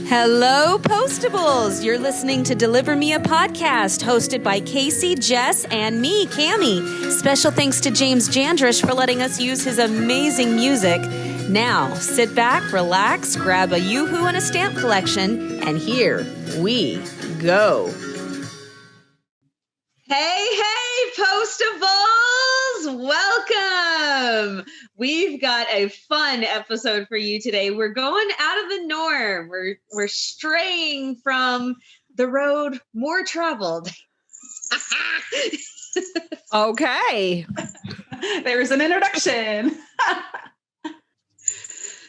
Hello, Postables! You're listening to Deliver Me a Podcast, hosted by Casey, Jess, and me, Cammie. Special thanks to James Jandrish for letting us use his amazing music. Now, sit back, relax, grab a yoo-hoo and a stamp collection, and here we go. Hey, Postables! Welcome! We've got a fun episode for you today. We're going out of the norm. We're straying from the road more traveled. Okay. There's an introduction.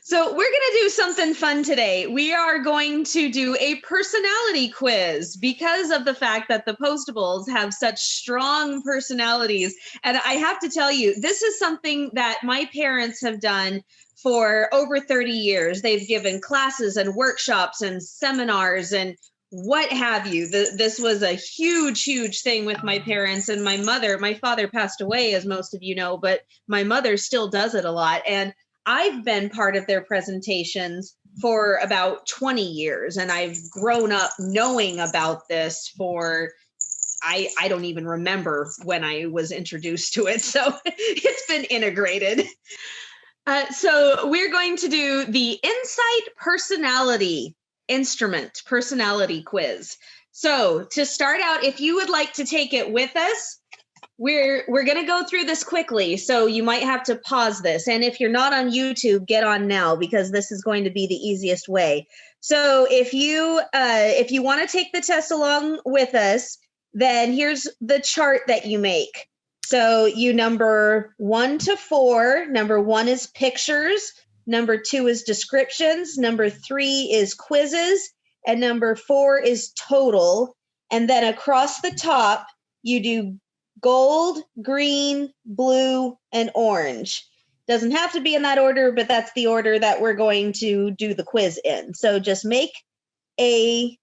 So we're going to do something fun today. We are going to do a personality quiz because of the fact that the Postables have such strong personalities. And I have to tell you, this is something that my parents have done for over 30 years. They've given classes and workshops and seminars and what have you. This was a huge thing with my parents and my mother. My father passed away, as most of you know, but my mother still does it a lot. And I've been part of their presentations for about 20 years, and I've grown up knowing about this for, I don't even remember when I was introduced to it. So it's been integrated. So we're going to do the Insight Personality Instrument Personality Quiz. So to start out, if you would like to take it with us, we're going to go through this quickly, so you might have to pause this. And if you're not on YouTube, get on now, because this is going to be the easiest way. So if you want to take the test along with us, then here's the chart that you make. So you number 1 to 4. Number 1 is pictures. Number 2 is descriptions. Number 3 is quizzes. And number 4 is total. And then across the top, you do gold, green, blue, and orange. Doesn't have to be in that order, but that's the order that we're going to do the quiz in. So just make a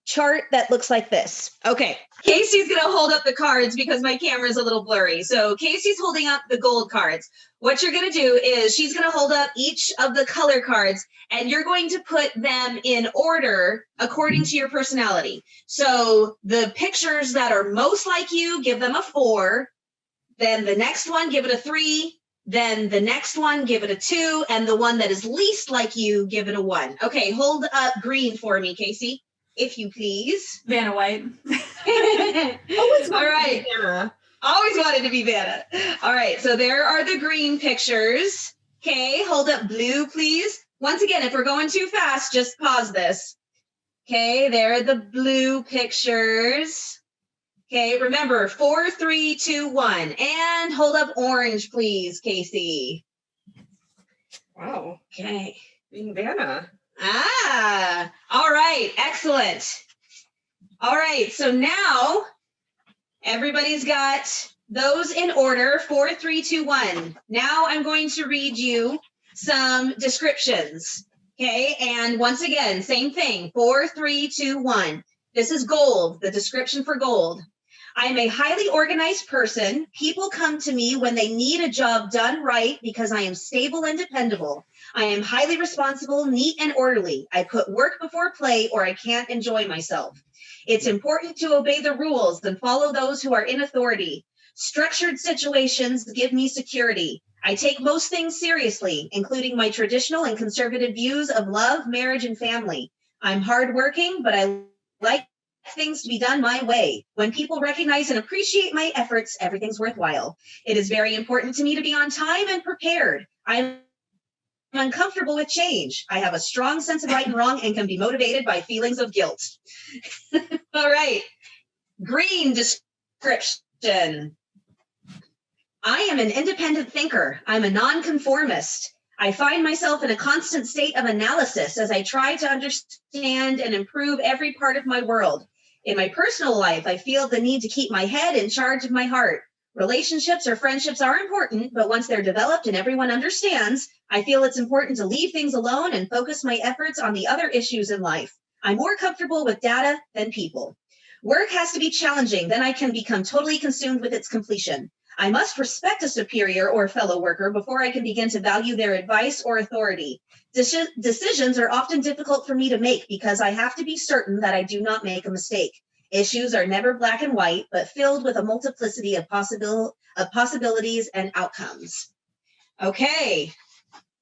chart that looks like this. Okay, Casey's going to hold up the cards because my camera is a little blurry. So Casey's holding up the gold cards. What you're going to do is she's going to hold up each of the color cards, and you're going to put them in order according to your personality. So the pictures that are most like you, give them a 4. Then the next one, give it a 3. Then the next one, give it a 2. And the one that is least like you, give it a 1. Okay, hold up green for me, Casey, if you please. Vanna White. All right. Always wanted to be Vanna. All right, so there are the green pictures. Okay, hold up blue, please. Once again, if we're going too fast, just pause this. Okay, there are the blue pictures. Okay, remember, 4, 3, 2, 1. And hold up orange, please, Casey. Wow. Okay. Being Vanna. All right, excellent. All right, so now everybody's got those in order, 4, 3, 2, 1. Now I'm going to read you some descriptions, okay? And once again, same thing, 4, 3, 2, 1. This is gold, the description for gold. I am a highly organized person. People come to me when they need a job done right because I am stable and dependable. I am highly responsible, neat, and orderly. I put work before play or I can't enjoy myself. It's important to obey the rules and follow those who are in authority. Structured situations give me security. I take most things seriously, including my traditional and conservative views of love, marriage, and family. I'm hardworking, but I like things to be done my way. When people recognize and appreciate my efforts, everything's worthwhile. It is very important to me to be on time and prepared. I'm uncomfortable with change. I have a strong sense of right and wrong and can be motivated by feelings of guilt. All right. Green description. I am an independent thinker. I'm a nonconformist. I find myself in a constant state of analysis as I try to understand and improve every part of my world. In my personal life, I feel the need to keep my head in charge of my heart. Relationships or friendships are important, but once they're developed and everyone understands, I feel it's important to leave things alone and focus my efforts on the other issues in life. I'm more comfortable with data than people. Work has to be challenging, then I can become totally consumed with its completion. I must respect a superior or fellow worker before I can begin to value their advice or authority. Decisions are often difficult for me to make because I have to be certain that I do not make a mistake. Issues are never black and white, but filled with a multiplicity of possibilities and outcomes. Okay,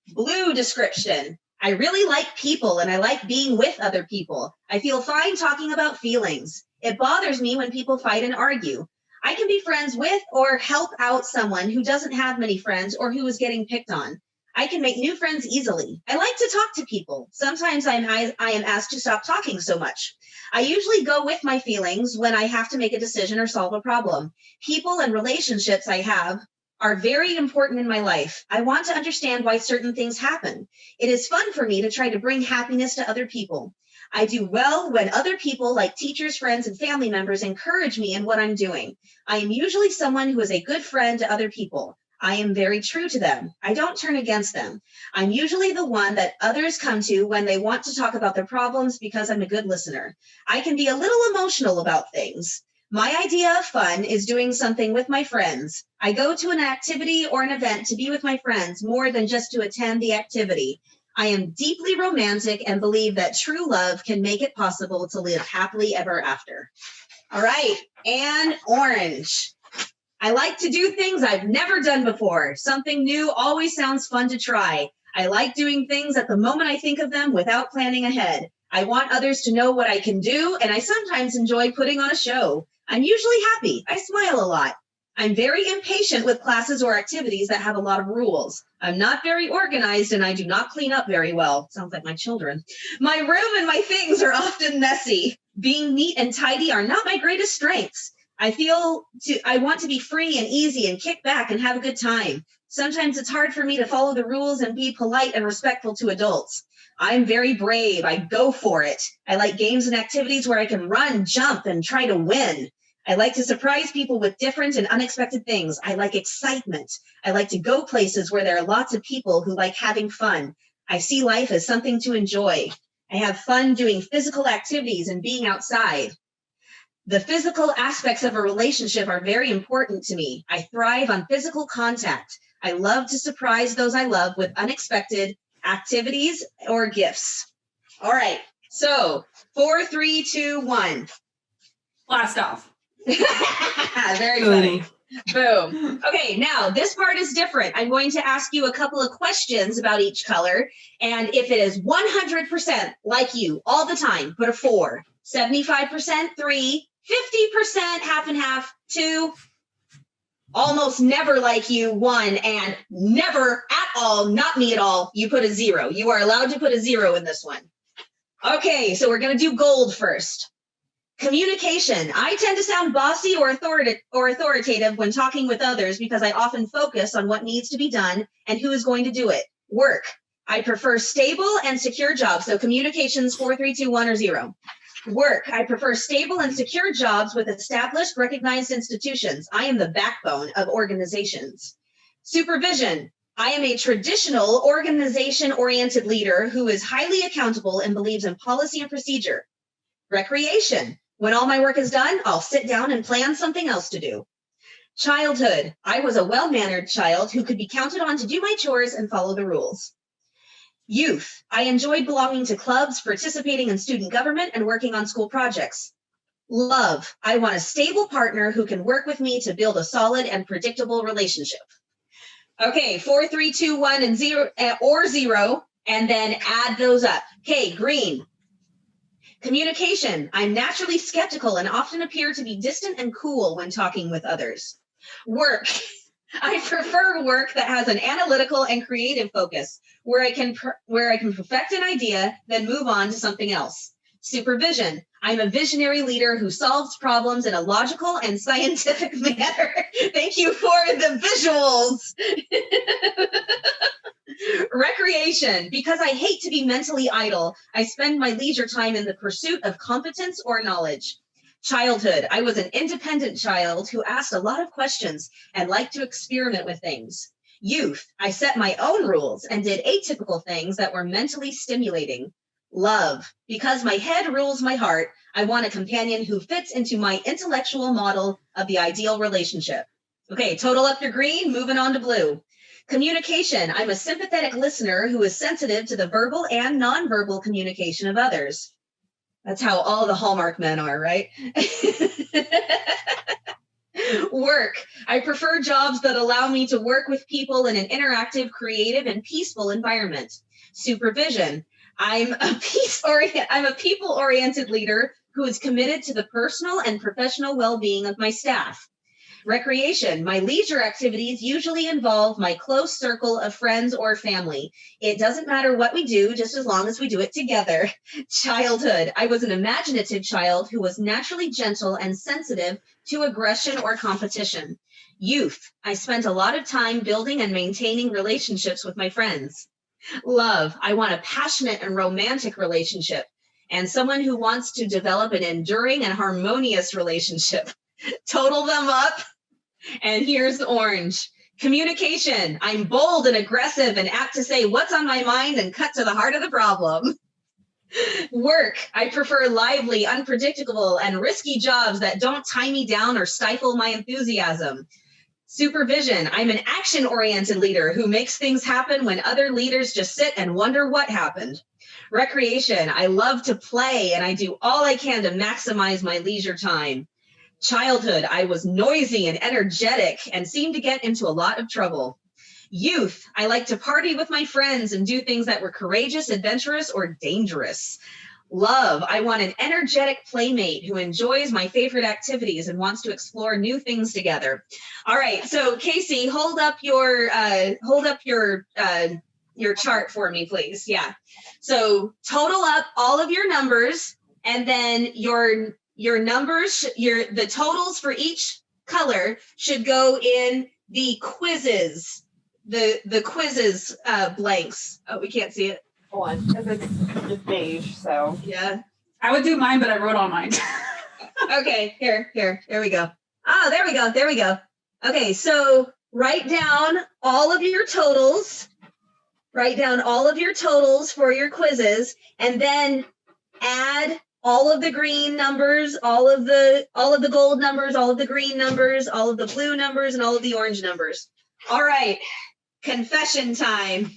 blue description. I really like people and I like being with other people. I feel fine talking about feelings. It bothers me when people fight and argue. I can be friends with or help out someone who doesn't have many friends or who is getting picked on. I can make new friends easily. I like to talk to people. Sometimes I am asked to stop talking so much. I usually go with my feelings when I have to make a decision or solve a problem. People and relationships I have are very important in my life. I want to understand why certain things happen. It is fun for me to try to bring happiness to other people. I do well when other people, like teachers, friends, and family members, encourage me in what I'm doing. I am usually someone who is a good friend to other people. I am very true to them. I don't turn against them. I'm usually the one that others come to when they want to talk about their problems because I'm a good listener. I can be a little emotional about things. My idea of fun is doing something with my friends. I go to an activity or an event to be with my friends more than just to attend the activity. I am deeply romantic and believe that true love can make it possible to live happily ever after. All right, and orange. I like to do things I've never done before. Something new always sounds fun to try. I like doing things at the moment I think of them without planning ahead. I want others to know what I can do, and I sometimes enjoy putting on a show. I'm usually happy. I smile a lot. I'm very impatient with classes or activities that have a lot of rules. I'm not very organized and I do not clean up very well. Sounds like my children. My room and my things are often messy. Being neat and tidy are not my greatest strengths. I want to be free and easy and kick back and have a good time. Sometimes it's hard for me to follow the rules and be polite and respectful to adults. I'm very brave. I go for it. I like games and activities where I can run, jump, and try to win. I like to surprise people with different and unexpected things. I like excitement. I like to go places where there are lots of people who like having fun. I see life as something to enjoy. I have fun doing physical activities and being outside. The physical aspects of a relationship are very important to me. I thrive on physical contact. I love to surprise those I love with unexpected activities or gifts. All right, so 4, 3, 2, 1. Blast off. Very funny. Boom. Okay, now this part is different. I'm going to ask you a couple of questions about each color. And if it is 100% like you all the time, put a 4. 75%, 3. 50%, half and half, 2. Almost never like you, 1. And never at all, not me at all, you put a 0. You are allowed to put a 0 in this one. Okay, so we're going to do gold first. Communication. I tend to sound bossy or authoritative when talking with others because I often focus on what needs to be done and who is going to do it. Work. I prefer stable and secure jobs. So communications 4, 3, 2, 1 or 0. Work. I prefer stable and secure jobs with established, recognized institutions. I am the backbone of organizations. Supervision. I am a traditional organization-oriented leader who is highly accountable and believes in policy and procedure. Recreation. When all my work is done, I'll sit down and plan something else to do. Childhood. I was a well-mannered child who could be counted on to do my chores and follow the rules. Youth. I enjoyed belonging to clubs, participating in student government, and working on school projects. Love. I want a stable partner who can work with me to build a solid and predictable relationship. Okay, 4, 3, 2, 1, and 0 or 0, and then add those up. Okay, green. Communication. I'm naturally skeptical and often appear to be distant and cool when talking with others. Work. I prefer work that has an analytical and creative focus, where I can perfect an idea, then move on to something else. Supervision. I'm a visionary leader who solves problems in a logical and scientific manner. Thank you for the visuals. Recreation. Because I hate to be mentally idle, I spend my leisure time in the pursuit of competence or knowledge. Childhood. I was an independent child who asked a lot of questions and liked to experiment with things. Youth. I set my own rules and did atypical things that were mentally stimulating. Love. Because my head rules my heart, I want a companion who fits into my intellectual model of the ideal relationship. Okay, total up your green, moving on to blue. Communication. I'm a sympathetic listener who is sensitive to the verbal and nonverbal communication of others. That's how all the Hallmark men are, right? Work. I prefer jobs that allow me to work with people in an interactive, creative, and peaceful environment. Supervision. I'm a people-oriented leader who is committed to the personal and professional well-being of my staff. Recreation. My leisure activities usually involve my close circle of friends or family. It doesn't matter what we do, just as long as we do it together. Childhood. I was an imaginative child who was naturally gentle and sensitive to aggression or competition. Youth. I spent a lot of time building and maintaining relationships with my friends. Love. I want a passionate and romantic relationship and someone who wants to develop an enduring and harmonious relationship. Total them up. And here's orange. Communication. I'm bold and aggressive and apt to say what's on my mind and cut to the heart of the problem. Work. I prefer lively, unpredictable, and risky jobs that don't tie me down or stifle my enthusiasm. Supervision. I'm an action-oriented leader who makes things happen when other leaders just sit and wonder what happened. Recreation. I love to play and I do all I can to maximize my leisure time. Childhood, I was noisy and energetic and seemed to get into a lot of trouble. Youth, I like to party with my friends and do things that were courageous, adventurous, or dangerous. Love, I want an energetic playmate who enjoys my favorite activities and wants to explore new things together. All right, so Casey, hold up your chart for me, please. Yeah. So total up all of your numbers, and then your numbers, the totals for each color should go in the quizzes, the quizzes blanks. Oh, we can't see it. Hold on, because it's beige, so. Yeah. I would do mine, but I wrote on mine. Okay, here we go. Oh, there we go. Okay, so write down all of your totals. Write down all of your totals for your quizzes, and then add all of the green numbers, all of the gold numbers, all of the green numbers, all of the blue numbers, and all of the orange numbers. All right, confession time.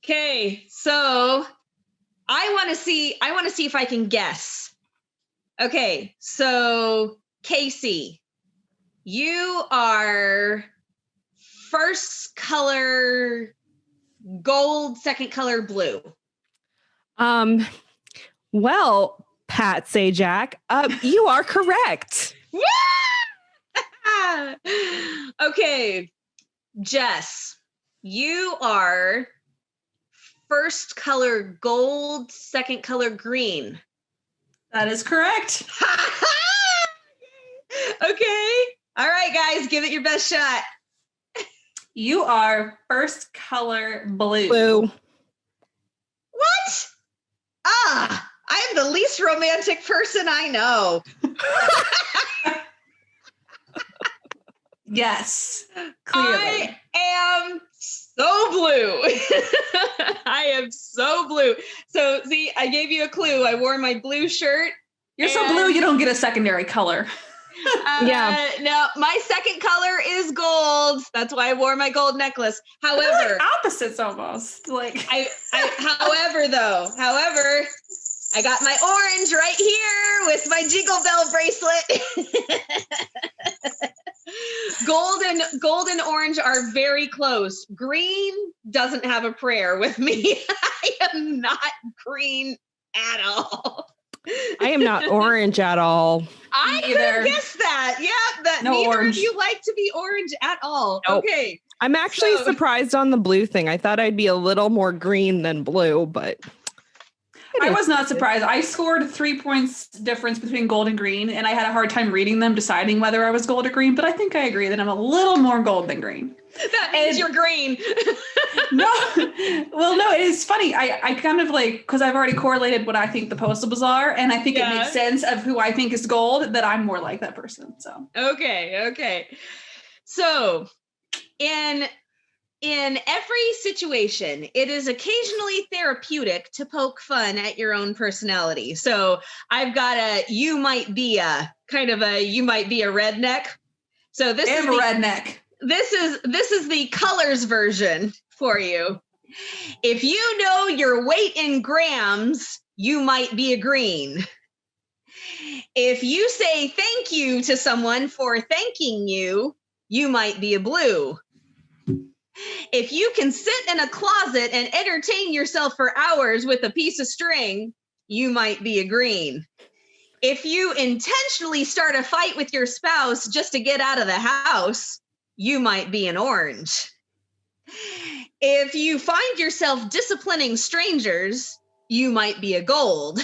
Okay, so I want to see if I can guess. Okay, so Casey, you are first color gold, second color blue. Well, Pat Sajak, you are correct. Okay, Jess, you are first color gold, second color green. That is correct. Okay. All right, guys, give it your best shot. You are first color blue. Blue. What? I am the least romantic person I know. Yes, clearly. I am so blue. I am so blue. So see, I gave you a clue. I wore my blue shirt. You're so blue, you don't get a secondary color. Yeah. No, my second color is gold. That's why I wore my gold necklace. However, They're like opposites almost. Like however, I got my orange right here with my Jingle Bell bracelet. Gold and orange are very close. Green doesn't have a prayer with me. I am not green at all. I am not orange at all. I could have guessed that. Yeah, that no neither orange. of you like to be orange at all. Nope. Okay. I'm actually surprised on the blue thing. I thought I'd be a little more green than blue, but I was not surprised. I scored 3 points difference between gold and green, and I had a hard time reading them, deciding whether I was gold or green, but I think I agree that I'm a little more gold than green. That means you're green. No, it's funny. I kind of like, because I've already correlated what I think the Postables are, and I think it makes sense of who I think is gold, that I'm more like that person. So Okay. So in In every situation, it is occasionally therapeutic to poke fun at your own personality. So I've got you might be a redneck. So this is a redneck. This is the colors version for you. If you know your weight in grams, you might be a green. If you say thank you to someone for thanking you, you might be a blue. If you can sit in a closet and entertain yourself for hours with a piece of string, you might be a green. If you intentionally start a fight with your spouse just to get out of the house, you might be an orange. If you find yourself disciplining strangers, you might be a gold.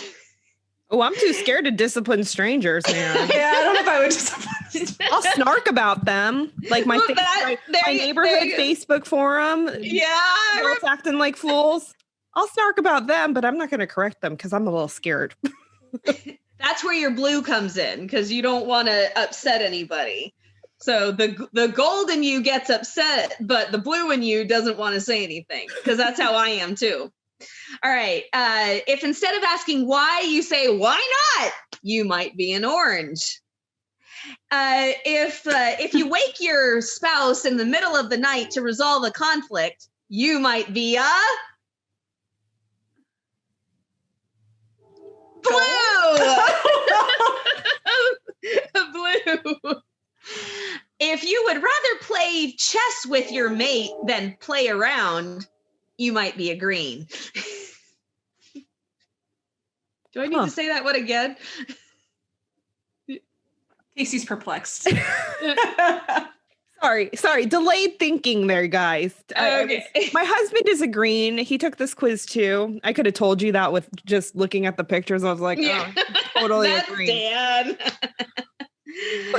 Oh, I'm too scared to discipline strangers, man. Yeah, I don't know if I would discipline. I'll snark about them, like my neighborhood Facebook forum. Yeah, adults acting like fools. I'll snark about them, but I'm not going to correct them because I'm a little scared. That's where your blue comes in, because you don't want to upset anybody. So the gold in you gets upset, but the blue in you doesn't want to say anything, because that's how I am too. All right. If instead of asking why, you say, why not? You might be an orange. If you wake your spouse in the middle of the night to resolve a conflict, you might be a blue. A blue. If you would rather play chess with your mate than play around, you might be a green. Do I need to say that one again? Casey's perplexed. Sorry. Delayed thinking there, guys. Okay. My husband is a green. He took this quiz too. I could have told you that with just looking at the pictures. I was like, yeah. Totally That's agree. Dan.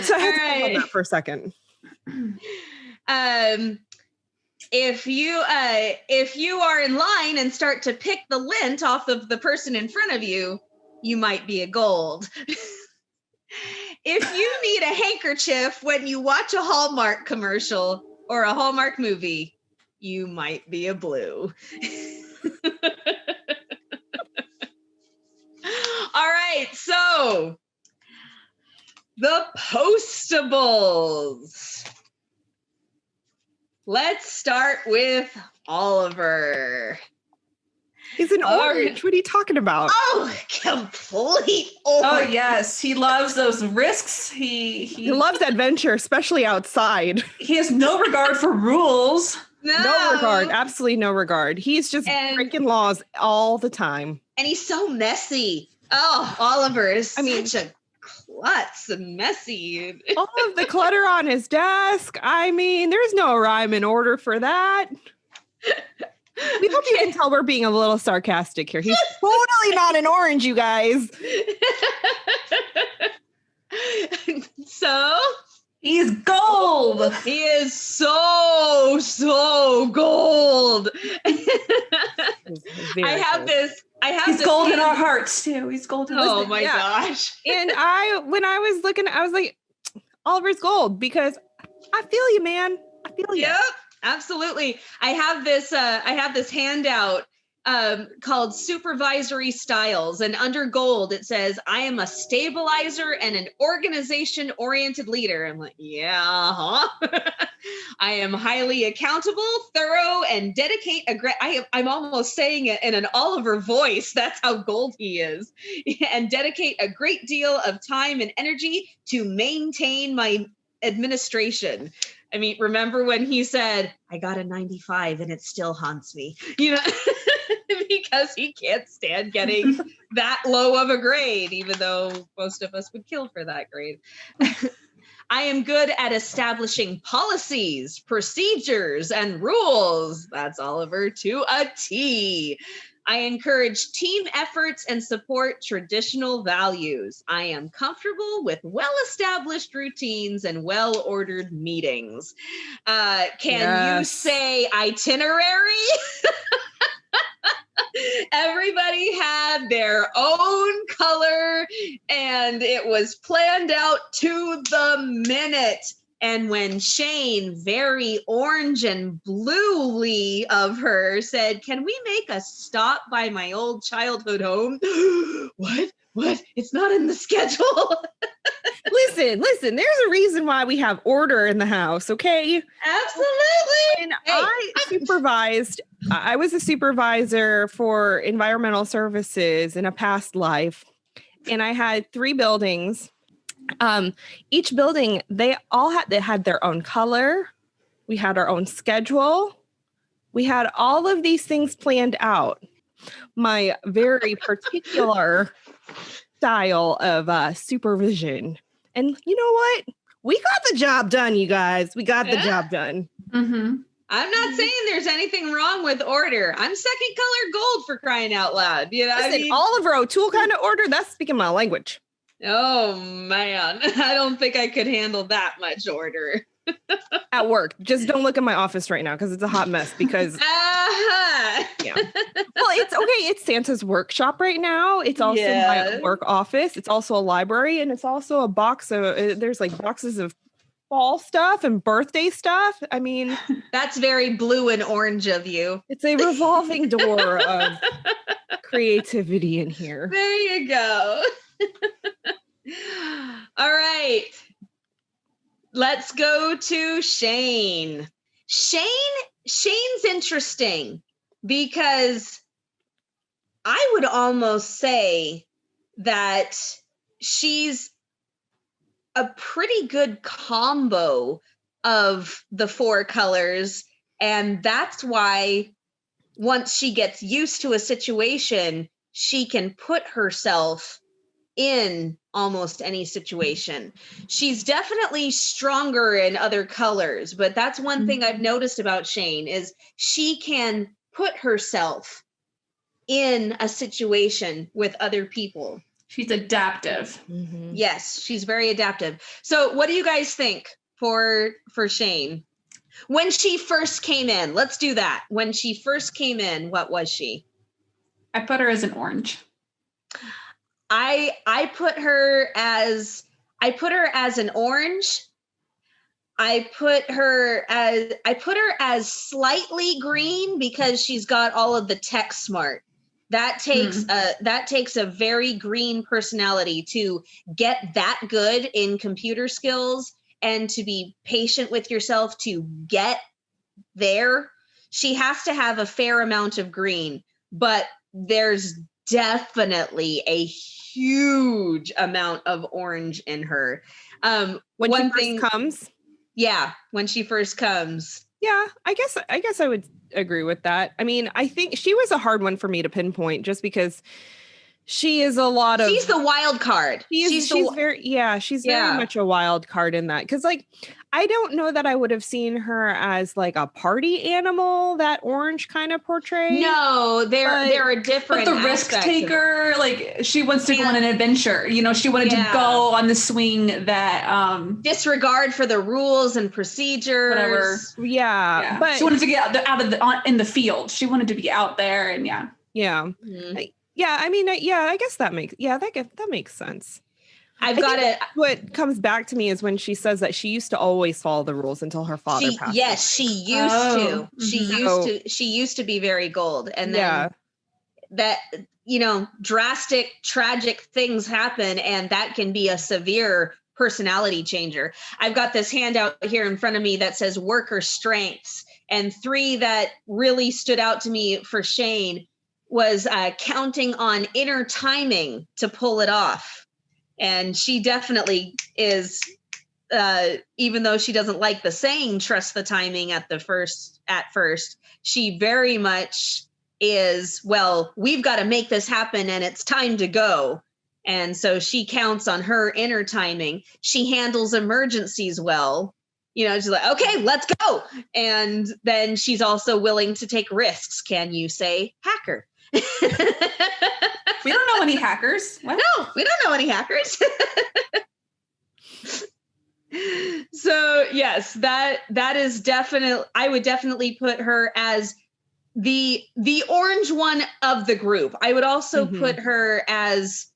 So I had to think on that for a second. If you are in line and start to pick the lint off of the person in front of you, you might be a gold. If you need a handkerchief when you watch a Hallmark commercial or a Hallmark movie, you might be a blue. All right, so the Postables. Let's start with Oliver. He's an orange. What are you talking about? Oh, complete orange. Oh, yes. He loves those risks. He loves adventure, especially outside. He has no regard for rules. No regard. Absolutely no regard. He's just breaking laws all the time. And he's so messy. Oh, Oliver is such a klutz and messy. All of the clutter on his desk. I mean, there's no rhyme and order for that. We hope you can tell we're being a little sarcastic here. He's totally not an orange, you guys. So? He's gold. He is so gold. He's gold in our hearts too. He's gold in Oh my gosh. And when I was looking, I was like, Oliver's gold, because I feel you, man. I feel you. Yep. Absolutely. I have this handout called Supervisory Styles, and under gold it says, I am a stabilizer and an organization-oriented leader. I'm like, yeah, I am highly accountable, thorough, and dedicate. I'm almost saying it in an Oliver voice. That's how gold he is. And dedicate a great deal of time and energy to maintain my administration. I mean, remember when he said, I got a 95 and it still haunts me, because he can't stand getting that low of a grade, even though most of us would kill for that grade. I am good at establishing policies, procedures, and rules. That's Oliver to a T. I encourage team efforts and support traditional values. I am comfortable with well-established routines and well-ordered meetings. Can you say itinerary? Everybody had their own color, and it was planned out to the minute. And when Shane, very orange and bluely of her, said, "Can we make a stop by my old childhood home?" What? It's not in the schedule. Listen, there's a reason why we have order in the house, okay? Absolutely. And I was a supervisor for environmental services in a past life, and I had 3 buildings. Each building, they had their own color. We had our own schedule. We had all of these things planned out. My very particular style of supervision. And you know what? We got the job done, you guys. We got the job done. Mm-hmm. I'm not saying there's anything wrong with order. I'm second color gold, for crying out loud. You know, Listen, Oliver O'Toole kind of order, that's speaking my language. Oh, man. I don't think I could handle that much order. At work. Just don't look at my office right now because it's a hot mess because yeah. Well, it's okay. It's Santa's workshop right now. It's also my work office. It's also a library, and it's also a box of there's like boxes of fall stuff and birthday stuff. I mean, that's very blue and orange of you. It's a revolving door of creativity in here. There you go. All right. Let's go to Shane. Shane's interesting because I would almost say that she's a pretty good combo of the 4 colors. And that's why once she gets used to a situation, she can put herself in almost any situation. She's definitely stronger in other colors, but that's one thing I've noticed about Shane is she can put herself in a situation with other people. She's adaptive. Mm-hmm. Yes, she's very adaptive. So what do you guys think for Shane? When she first came in, let's do that. When she first came in, what was she? I put her as an orange. I put her as an orange. I put her as slightly green because she's got all of the tech smart. That takes a very green personality to get that good in computer skills and to be patient with yourself to get there. She has to have a fair amount of green, but there's definitely a huge amount of orange in her. When she first comes? Yeah, when she first comes. Yeah, I guess I would agree with that. I mean, I think she was a hard one for me to pinpoint just because she is a lot of... She's the wild card. She's very much a wild card in that. Because, like, I don't know that I would have seen her as, like, a party animal that orange kind of portrays. No, there are different But the risk taker, like, she wants to go on an adventure. You know, she wanted to go on the swing that... disregard for the rules and procedures. Whatever. Yeah. But she wanted to get in the field. She wanted to be out there and Yeah. Mm-hmm. Yeah, I mean, I guess that makes sense. What comes back to me is when she says that she used to always follow the rules until her father passed away. Yes, she used to. Mm-hmm. She used to be very gold. And then that, you know, drastic, tragic things happen, and that can be a severe personality changer. I've got this handout here in front of me that says worker strengths, and 3 that really stood out to me for Shane was counting on inner timing to pull it off. And she definitely is, even though she doesn't like the saying, trust the timing at first, she very much is, well, we've got to make this happen and it's time to go. And so she counts on her inner timing. She handles emergencies well. You know, she's like, okay, let's go. And then she's also willing to take risks. Can you say hacker? We don't know any hackers. What? No, we don't know any hackers. So yes, that is definitely, I would definitely put her as the orange one of the group. I would also put her as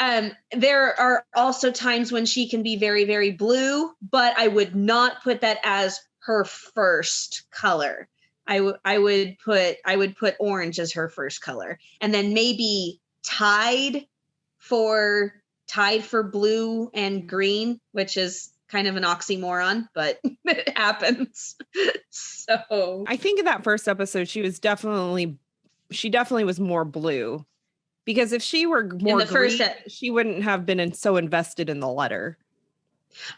There are also times when she can be very, very blue, but I would not put that as her first color. I would put orange as her first color, and then maybe tied for blue and green, which is kind of an oxymoron, but it happens. So I think in that first episode, she definitely was more blue, because if she were more green, she wouldn't have been so invested in the letter.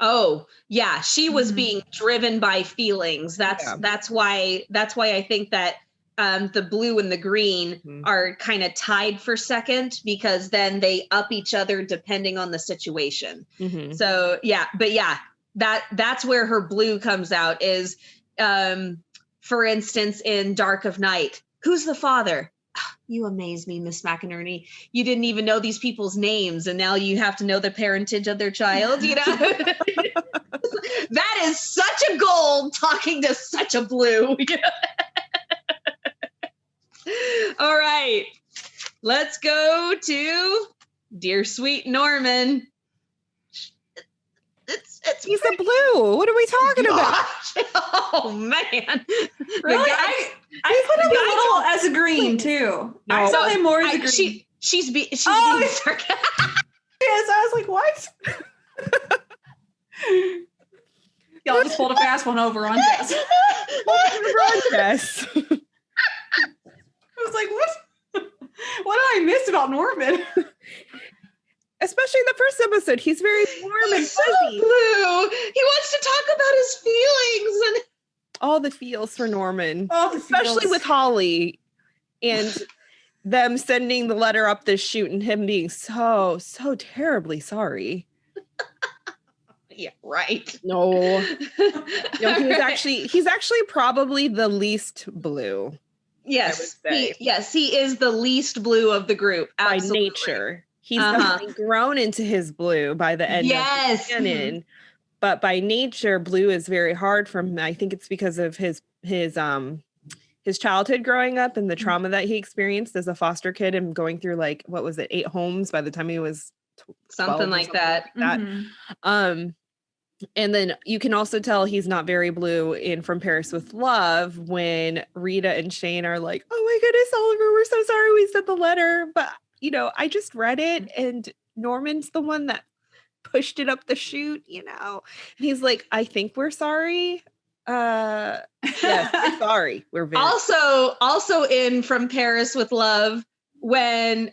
Oh, yeah, she was being driven by feelings. That's why I think that the blue and the green are kind of tied for second, because then they up each other depending on the situation. So that's where her blue comes out is, for instance, in Dark of Night, who's the father? You amaze me, Miss McInerney. You didn't even know these people's names, and now you have to know the parentage of their child, you know? That is such a goal, talking to such a blue. All right. Let's go to Dear Sweet Norman. He's a blue. What are we talking about? Oh man. Really? I put him a little as a green too. No, I saw him more as a green. She's being sarcastic. Yes, I was like, what? Y'all just pulled a fast one over on Jess. Yes. I was like, what? What did I miss about Norman? Especially in the first episode, he's very warm and fuzzy. So blue. He wants to talk about his feelings and all the feels for Norman. Especially with Holly and them sending the letter up the chute and him being so terribly sorry. Yeah, right. No, he's actually probably the least blue. Yes, he is the least blue of the group. Absolutely. By nature. He's definitely grown into his blue by the end of the canon. But by nature, blue is very hard for him. I think it's because of his childhood growing up and the trauma that he experienced as a foster kid and going through 8 homes by the time he was something like that. And then you can also tell he's not very blue in From Paris with Love when Rita and Shane are like, oh my goodness, Oliver, we're so sorry we sent the letter. But, I just read it and Norman's the one that pushed it up the chute, And he's like, I think we're sorry. Yes, we're sorry. We're very also in From Paris with Love when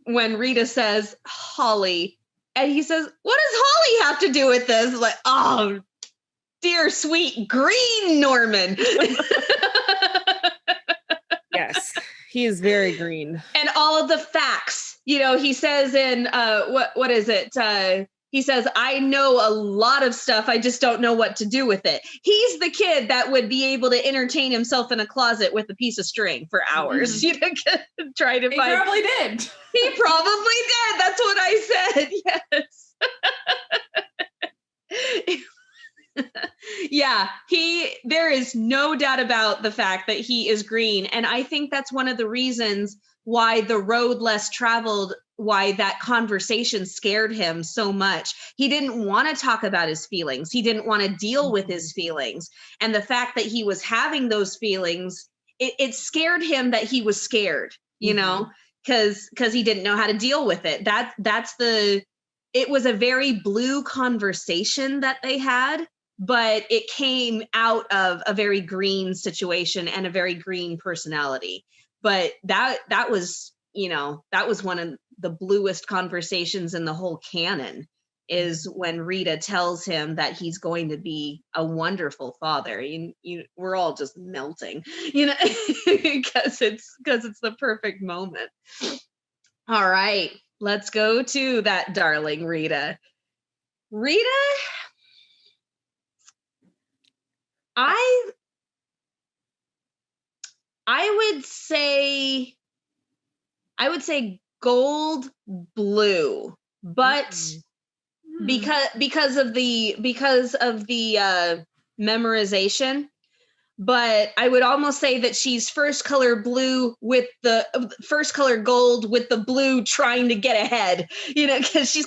Rita says Holly. And he says, what does Holly have to do with this? Like, oh, dear, sweet, green Norman. Yes, he is very green. And all of the facts, he says in, what is it? He says, I know a lot of stuff. I just don't know what to do with it. He's the kid that would be able to entertain himself in a closet with a piece of string for hours. Try to find. He probably did. He probably did. That's what I said. Yes. Yeah, there is no doubt about the fact that he is green. And I think that's one of the reasons why the road less traveled, why that conversation scared him so much. He didn't want to talk about his feelings. He didn't want to deal with his feelings. And the fact that he was having those feelings, it scared him that he was scared, because he didn't know how to deal with it. It was a very blue conversation that they had, but it came out of a very green situation and a very green personality. But that was one of the bluest conversations in the whole canon, is when Rita tells him that he's going to be a wonderful father. We're all just melting, because it's the perfect moment. All right, let's go to that darling Rita. I would say gold blue, but because of the memorization, but I would almost say that she's first color blue with the first color gold with the blue trying to get ahead, because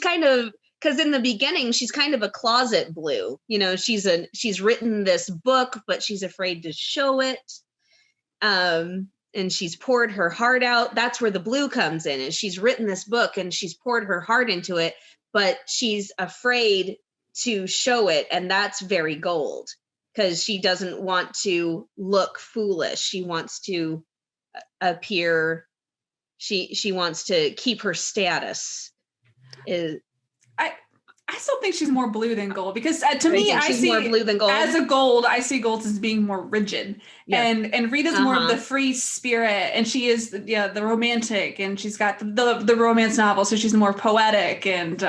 because in the beginning, she's kind of a closet blue. She's written this book, but she's afraid to show it. And she's poured her heart out. That's where the blue comes in, is she's written this book and she's poured her heart into it, but she's afraid to show it. And that's very gold, because she doesn't want to look foolish. She wants to appear, she wants to keep her status. I still think she's more blue than gold, because to me, I see more blue than gold. As a gold, I see gold as being more rigid, and Rita's more of the free spirit, and she is the romantic, and she's got the romance novel, so she's more poetic, and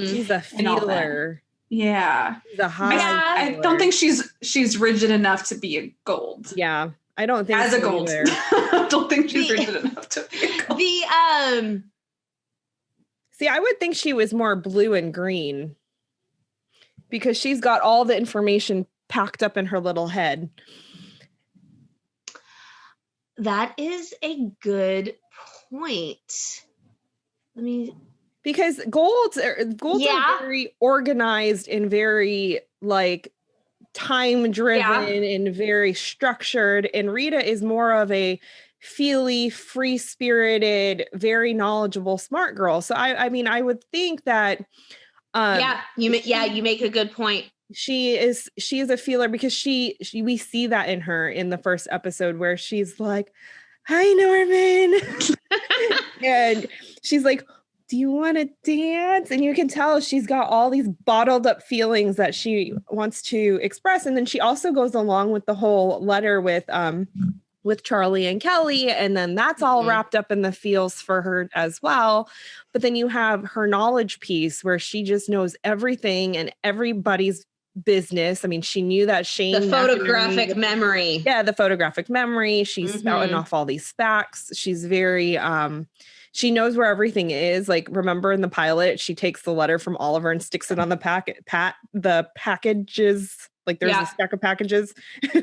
she's a feeler. Yeah, she's a high. I don't think she's rigid enough to be a gold. Yeah, I don't think as a gold. I don't think she's rigid enough to be a gold. See, I would think she was more blue and green, because she's got all the information packed up in her little head. That is a good point. Because golds are very organized and very time driven and very structured. And Rita is more of a feely, free-spirited, very knowledgeable, smart girl. So I would think that you make a good point. She is a feeler, because we see that in her in the first episode, where she's like, "Hi, Norman." And she's like, "Do you want to dance?" And you can tell she's got all these bottled up feelings that she wants to express. And then she also goes along with the whole letter with Charlie and Kelly. And then that's all wrapped up in the feels for her as well. But then you have her knowledge piece, where she just knows everything and everybody's business. I mean, she knew that Shane. The photographic memory. Yeah, the photographic memory. She's spouting off all these facts. She's very, she knows where everything is. Like, remember in the pilot, she takes the letter from Oliver and sticks it on the packages. Like, there's a stack of packages.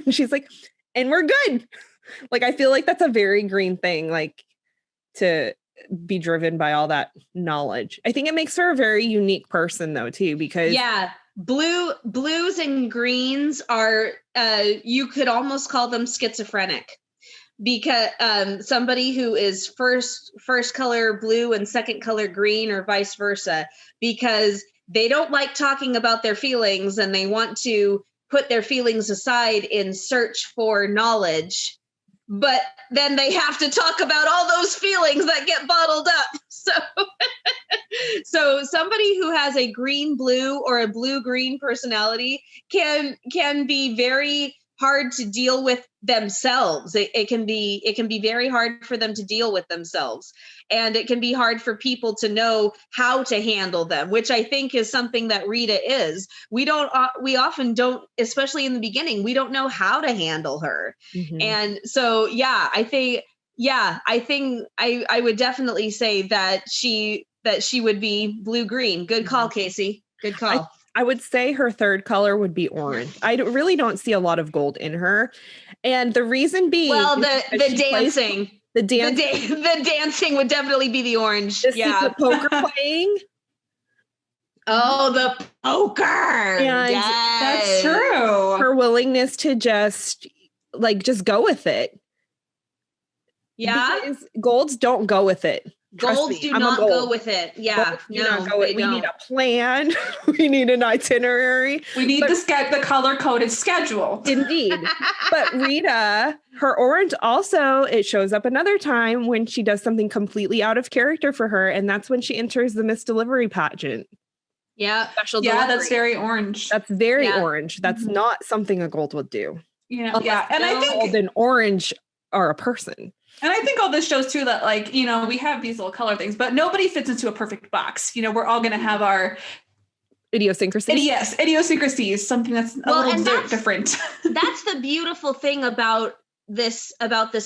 She's like, and we're good. Like, I feel like that's a very green thing, like, to be driven by all that knowledge. I think it makes her a very unique person, though, too, because blues and greens are you could almost call them schizophrenic, because somebody who is first color blue and second color green, or vice versa, because they don't like talking about their feelings and they want to put their feelings aside in search for knowledge. But then they have to talk about all those feelings that get bottled up. So somebody who has a green-blue or a blue-green personality can be very hard to deal with themselves. It can be very hard for them to deal with themselves. And it can be hard for people to know how to handle them, which I think is something that Rita is. We often don't, especially in the beginning, we don't know how to handle her. And so, I think I would definitely say that she would be blue-green. Good call, Casey. Good call. I would say her third color would be orange. I really don't see a lot of gold in her. And the reason being, the dancing. The dancing would definitely be the orange. The poker playing. Oh, the poker. And that's true. Her willingness to just go with it. Yeah. Because golds don't go with it. Golds do not go with it. Yeah. We need a plan. We need an itinerary. We need the color-coded schedule. Indeed. But Rita, her orange also, it shows up another time when she does something completely out of character for her. And that's when she enters the Miss Delivery pageant. Yeah. Special delivery. That's very orange. That's very orange. That's not something a gold would do. Yeah. And I think gold and orange are a person. And I think all this shows too that, we have these little color things, but nobody fits into a perfect box. We're all going to have our idiosyncrasies. Yes, idiosyncrasies, something that's a little different. That's the beautiful thing about this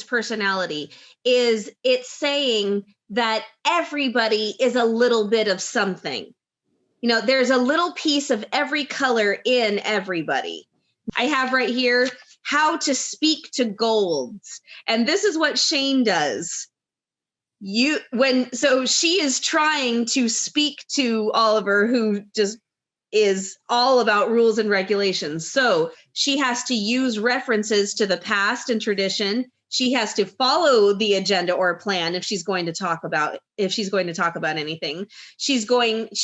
personality, is it's saying that everybody is a little bit of something. There's a little piece of every color in everybody. I have right here how to speak to golds. And this is what Shane does. So she is trying to speak to Oliver, who just is all about rules and regulations. So she has to use references to the past and tradition. She has to follow the agenda or plan if she's going to talk about anything. She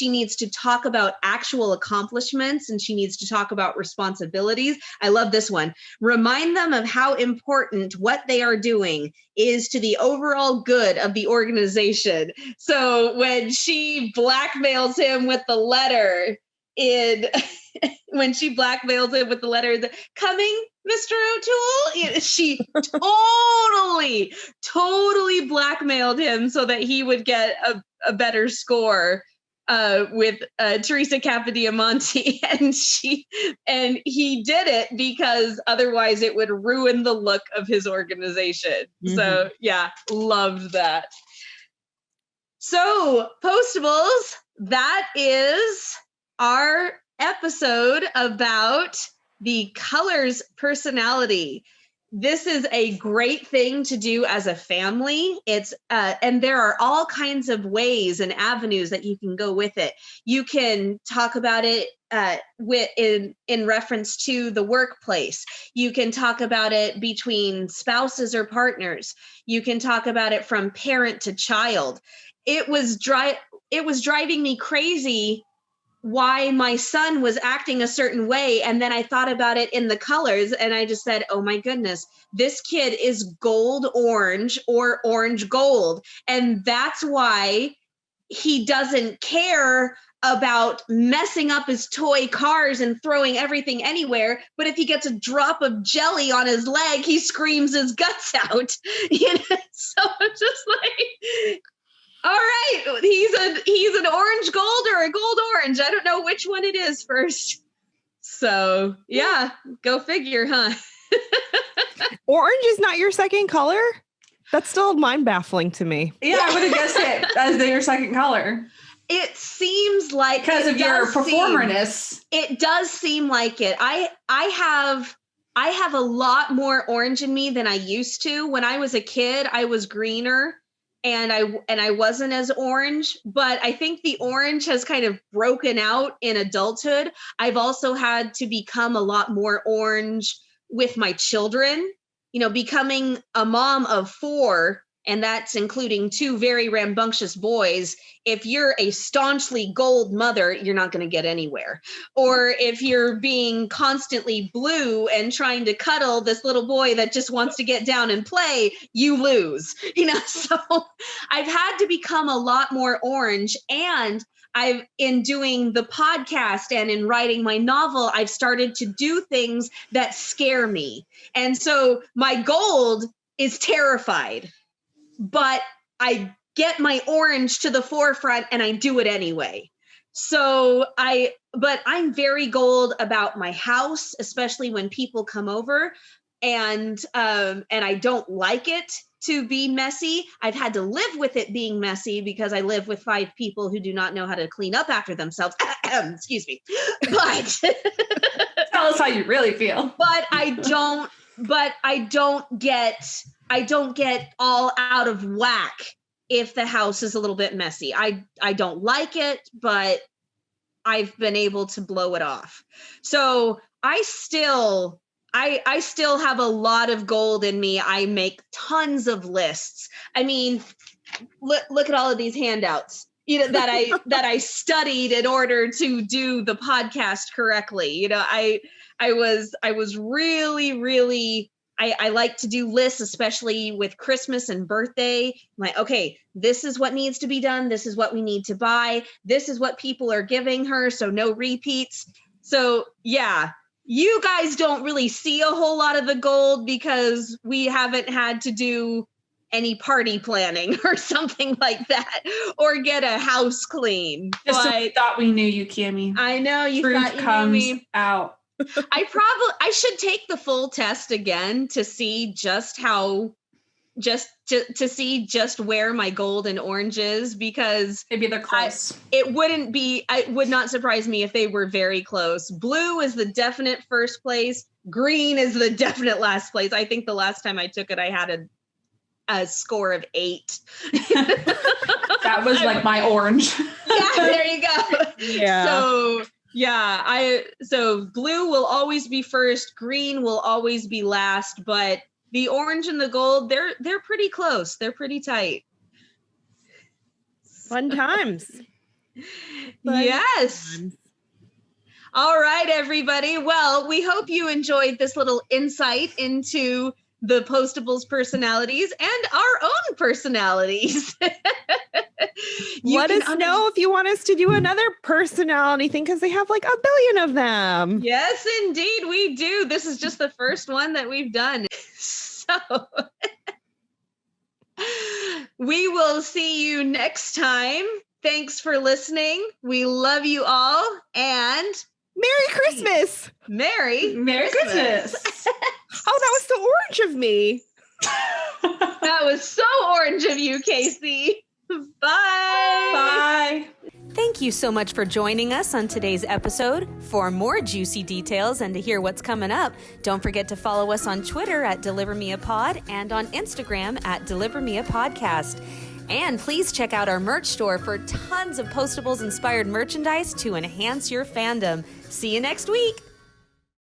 needs to talk about actual accomplishments, and she needs to talk about responsibilities. I love this one. Remind them of how important what they are doing is to the overall good of the organization. So when she blackmails him with the letter, coming, Mr. O'Toole, she totally blackmailed him so that he would get a better score with Teresa Capodiamonte, and he did it because otherwise it would ruin the look of his organization. Mm-hmm. So yeah, loved that. So Postables, that is our episode about the colors personality. This is a great thing to do as a family. It's and there are all kinds of ways and avenues that you can go with it. You can talk about it in reference to the workplace. You can talk about it between spouses or partners. You can talk about it from parent to child. It was driving me crazy why my son was acting a certain way. And then I thought about it in the colors, and I just said, oh my goodness, this kid is gold orange or orange gold. And that's why he doesn't care about messing up his toy cars and throwing everything anywhere. But if he gets a drop of jelly on his leg, he screams his guts out. So I'm just like, all right, he's an orange gold or a gold orange. I don't know which one it is first. So yeah, go figure, huh? Orange is not your second color? That's still mind baffling to me. Yeah, I would have guessed it as your second color. It seems like because of your performerness. It does seem like it. I have a lot more orange in me than I used to. When I was a kid, I was greener. And I wasn't as orange, but I think the orange has kind of broken out in adulthood. I've also had to become a lot more orange with my children, becoming a mom of 4, and that's including 2 very rambunctious boys. If you're a staunchly gold mother, you're not going to get anywhere. Or if you're being constantly blue and trying to cuddle this little boy that just wants to get down and play, you lose. So I've had to become a lot more orange. And in doing the podcast and in writing my novel, I've started to do things that scare me. And so my gold is terrified, but I get my orange to the forefront and I do it anyway. So but I'm very gold about my house, especially when people come over, and I don't like it to be messy. I've had to live with it being messy because I live with 5 people who do not know how to clean up after themselves. Excuse me. But tell us how you really feel. But I don't get all out of whack if the house is a little bit messy. I don't like it, but I've been able to blow it off. So I still have a lot of gold in me. I make tons of lists. I mean, look at all of these handouts, that I studied in order to do the podcast correctly. I was really I like to do lists, especially with Christmas and birthday. I'm like, okay, this is what needs to be done. This is what we need to buy. This is what people are giving her. So no repeats. So yeah, you guys don't really see a whole lot of the gold because we haven't had to do any party planning or something like that, or get a house clean. Just so we thought we knew you, Cammie. I know you Truth thought you comes knew me. Out. I should take the full test again to see just how, to see just where my gold and orange is, because maybe they're close. It would not surprise me if they were very close. Blue is the definite first place. Green is the definite last place. I think the last time I took it, I had a score of 8. That was like my orange. Yeah, there you go. Yeah. So blue will always be first, green will always be last, but the orange and the gold, they're pretty close. They're pretty tight. Fun times. Yes. All right, everybody. Well, we hope you enjoyed this little insight into the Postables personalities and our own personalities. Let us know if you want us to do another personality thing, because they have like 1 billion of them. Yes, indeed, we do. This is just the first one that we've done. So we will see you next time. Thanks for listening. We love you all, and Merry Christmas. Merry Christmas. Oh, that was so orange of me. That was so orange of you, Casey. Bye. Bye. Thank you so much for joining us on today's episode. For more juicy details and to hear what's coming up, don't forget to follow us on Twitter at DeliverMeAPod and on Instagram at DeliverMeAPodcast. And please check out our merch store for tons of Postables inspired merchandise to enhance your fandom. See you next week.